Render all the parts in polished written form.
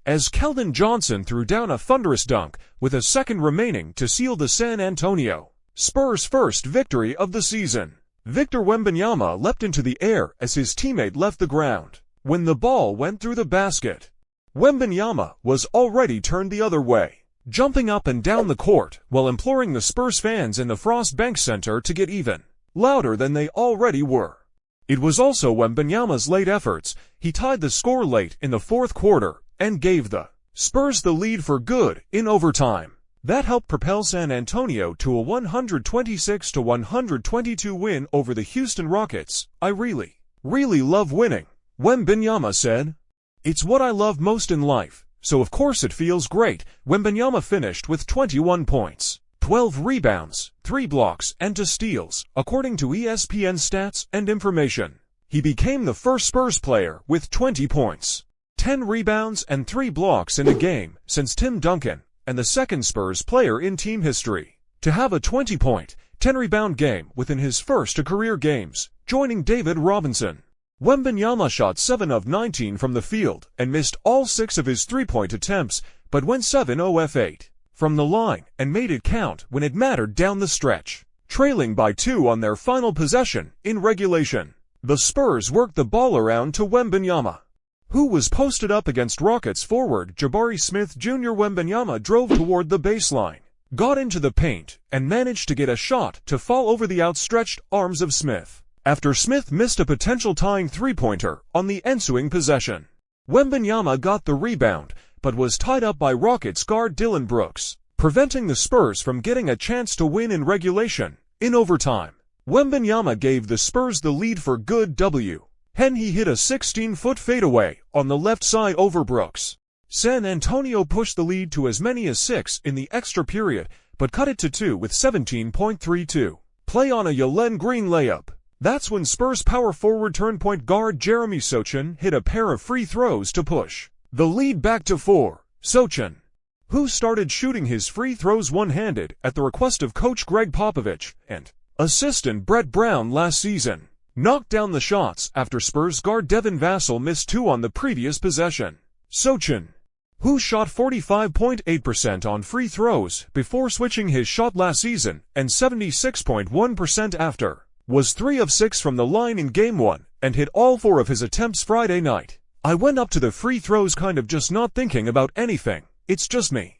as Keldon Johnson threw down a thunderous dunk with a second remaining to seal the San Antonio Spurs' first victory of the season. Victor Wembanyama leapt into the air as his teammate left the ground. When the ball went through the basket, Wembanyama was already turned the other way, jumping up and down the court while imploring the Spurs fans in the Frost Bank Center to get even louder than they already were. It was also Wembanyama's late efforts. He tied the score late in the fourth quarter and gave the Spurs the lead for good in overtime. That helped propel San Antonio to a 126-122 win over the Houston Rockets. "I really love winning," Wembanyama said. "It's what I love most in life, so of course it feels great." Wembanyama finished with 21 points, 12 rebounds, 3 blocks, and 2 steals, according to ESPN stats and information. He became the first Spurs player with 20 points, 10 rebounds, and 3 blocks in a game since Tim Duncan, and the second Spurs player in team history to have a 20-point, 10-rebound game within his first 2 career games, joining David Robinson. Wembanyama shot 7 of 19 from the field and missed all 6 of his three-point attempts, but went 7 of 8 from the line and made it count when it mattered down the stretch, trailing by 2 on their final possession in regulation. The Spurs worked the ball around to Wembanyama, who was posted up against Rockets forward Jabari Smith Jr. Wembanyama drove toward the baseline, got into the paint, and managed to get a shot to fall over the outstretched arms of Smith, after Smith missed a potential tying three-pointer on the ensuing possession. Wembanyama got the rebound, but was tied up by Rockets guard Dillon Brooks, preventing the Spurs from getting a chance to win in regulation. In overtime, Wembanyama gave the Spurs the lead for good. He hit a 16-foot fadeaway on the left side over Brooks. San Antonio pushed the lead to as many as 6 in the extra period, but cut it to 2 with 17.32 play on a Jalen Green layup. That's when Spurs power forward turned point guard Jeremy Sochan hit a pair of free throws to push the lead back to 4. Sochan, who started shooting his free throws one-handed at the request of coach Greg Popovich and assistant Brett Brown last season, knocked down the shots after Spurs guard Devin Vassell missed 2 on the previous possession. Sochan, who shot 45.8% on free throws before switching his shot last season and 76.1% after, was 3 of 6 from the line in Game 1 and hit all 4 of his attempts Friday night. "I went up to the free throws kind of just not thinking about anything. It's just me,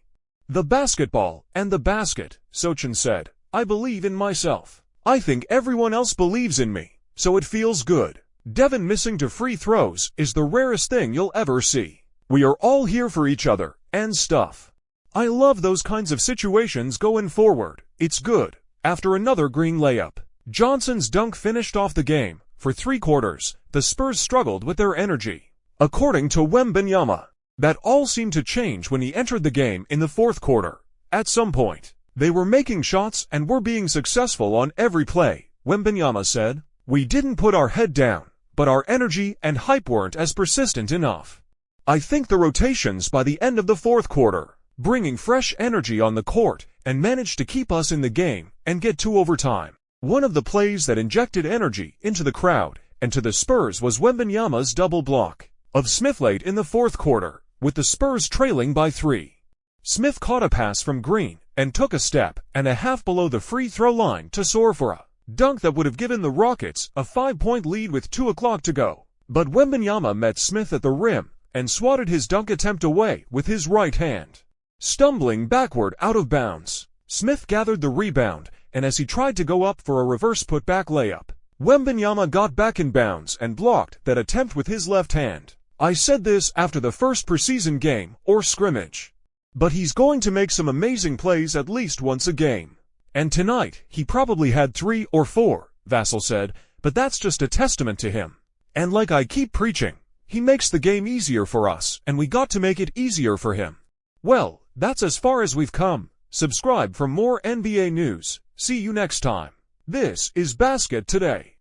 the basketball, and the basket," Sochan said. "I believe in myself. I think everyone else believes in me, so it feels good." Devin missing 2 free throws is the rarest thing you'll ever see. "We are all here for each other and stuff. I love those kinds of situations going forward. It's good." After another Green layup, Johnson's dunk finished off the game. For 3 quarters, the Spurs struggled with their energy. According to Wembanyama, that all seemed to change when he entered the game in the fourth quarter. "At some point, they were making shots and were being successful on every play," Wembanyama said. "We didn't put our head down, but our energy and hype weren't as persistent enough. I think the rotations by the end of the fourth quarter, bringing fresh energy on the court, and managed to keep us in the game and get to overtime." One of the plays that injected energy into the crowd and to the Spurs was Wembanyama's double block of Smith late in the fourth quarter, with the Spurs trailing by 3. Smith caught a pass from Green and took a step and a half below the free throw line to soar for a dunk that would have given the Rockets a 5-point lead with 2 o'clock to go. But Wembanyama met Smith at the rim and swatted his dunk attempt away with his right hand, stumbling backward out of bounds. Smith gathered the rebound, and as he tried to go up for a reverse putback layup, Wembanyama got back in bounds and blocked that attempt with his left hand. "I said this after the first preseason game or scrimmage, but he's going to make some amazing plays at least once a game. And tonight, he probably had 3 or 4, Vassell said, "but that's just a testament to him. And like I keep preaching, he makes the game easier for us, and we got to make it easier for him." Well, that's as far as we've come. Subscribe for more NBA news. See you next time. This is Basket Today.